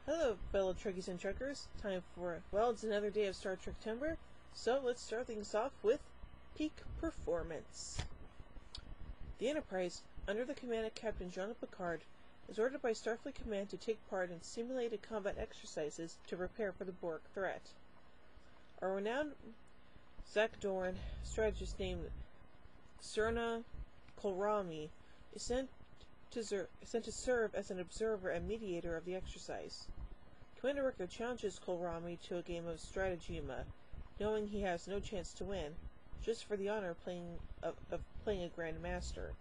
Hello, fellow Trekkies and Trekkers. Time for, well, it's another day of Star Trek Timber, so let's start things off with peak performance. The Enterprise, under the command of Captain Jean-Luc Picard, is ordered by Starfleet Command to take part in simulated combat exercises to prepare for the Borg threat. A renowned Zakdoran strategist named Syrna Kolrami is sent to serve as an observer and mediator of the exercise. Commander Riker challenges Kolrami to a game of stratagema, knowing he has no chance to win, just for the honor of playing a Grand Master.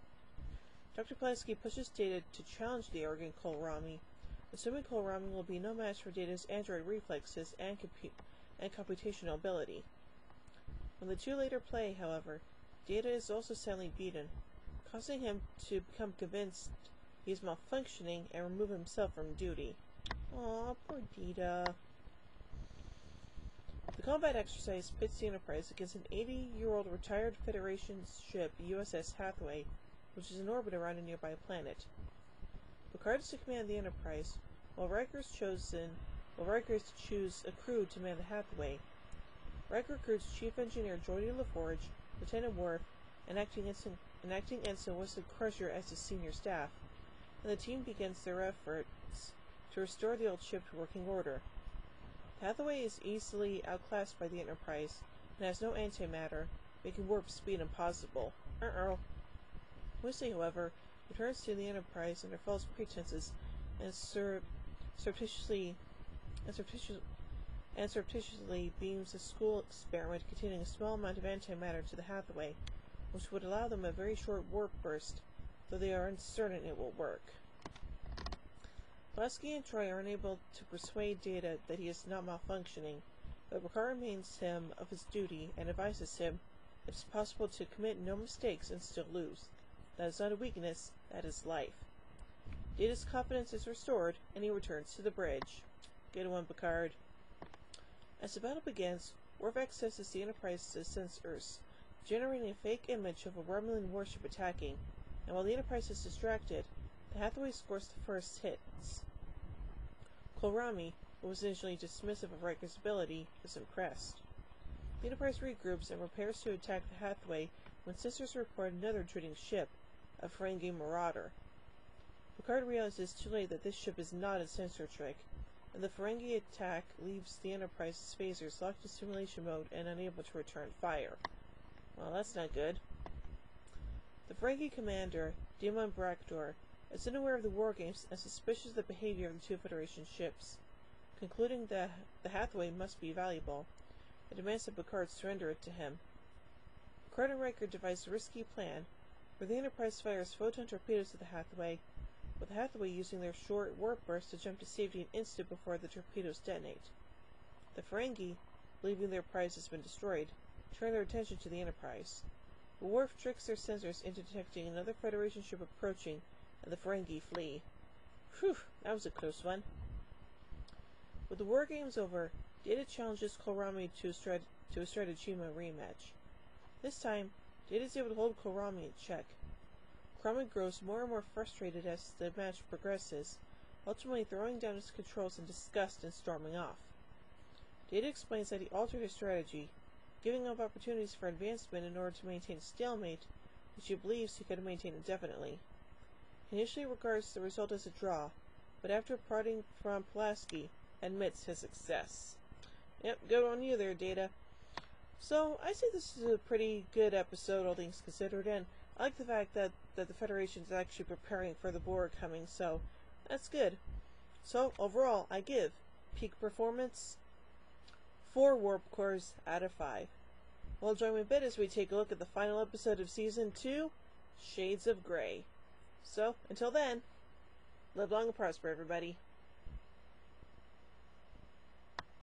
Dr. Pulaski pushes Data to challenge the arrogant Kolrami, assuming Kolrami will be no match for Data's android reflexes and computational ability. When the two later play, however, Data is also sadly beaten, causing him to become convinced he is malfunctioning and remove himself from duty. Aw, poor Data. The combat exercise pits the Enterprise against an 80-year-old retired Federation ship, USS Hathaway, which is in orbit around a nearby planet. Picard is to command the Enterprise, while Riker is to choose a crew to man the Hathaway. Riker recruits Chief Engineer Geordi LaForge, Lieutenant Worf, and Acting Ensign Wesley Crusher as his senior staff, and the team begins their efforts to restore the old ship to working order. The Hathaway is easily outclassed by the Enterprise and has no antimatter, making warp speed impossible. Wesley, however, returns to the Enterprise under false pretenses and surreptitiously beams a school experiment containing a small amount of antimatter to the Hathaway, which would allow them a very short warp burst, though they are uncertain it will work. Pulaski and Troi are unable to persuade Data that he is not malfunctioning, but Picard reminds him of his duty and advises him it is possible to commit no mistakes and still lose. That is not a weakness, that is life. Data's confidence is restored, and he returns to the bridge. Good one, Picard. As the battle begins, Worf accesses the Enterprise's sensors, generating a fake image of a Romulan warship attacking, and while the Enterprise is distracted, the Hathaway scores the first hits. Kolrami, who was initially dismissive of Riker's ability, is impressed. The Enterprise regroups and prepares to attack the Hathaway when sensors report another intruding ship, a Ferengi Marauder. Picard realizes too late that this ship is not a sensor trick, and the Ferengi attack leaves the Enterprise's phasers locked in simulation mode and unable to return fire. Well, that's not good. The Ferengi commander, Damon Braktor, is unaware of the war games and suspicious of the behavior of the two Federation ships. Concluding that the Hathaway must be valuable, it demands that Picard surrender it to him. Picard and Riker devise a risky plan, where the Enterprise fires photon torpedoes at the Hathaway, with the Hathaway using their short warp burst to jump to safety an instant before the torpedoes detonate. The Ferengi, believing their prize has been destroyed, turn their attention to the Enterprise. But Worf tricks their sensors into detecting another Federation ship approaching, and the Ferengi flee. Whew, that was a close one. With the war games over, Data challenges Kolrami to a stratagema rematch. This time, Data is able to hold Kolrami in check. Kolrami grows more and more frustrated as the match progresses, ultimately throwing down his controls in disgust and storming off. Data explains that he altered his strategy, giving up opportunities for advancement in order to maintain a stalemate, which he believes he could maintain indefinitely. He initially regards the result as a draw, but after prodding from Pulaski, admits his success. Yep, good on you there, Data. So, I say this is a pretty good episode, all things considered, and I like the fact that the Federation is actually preparing for the Borg coming, so that's good. So, overall, I give peak performance 4 warp cores out of 5. Well, join me a bit as we take a look at the final episode of Season 2, Shades of Grey. So, until then, live long and prosper, everybody.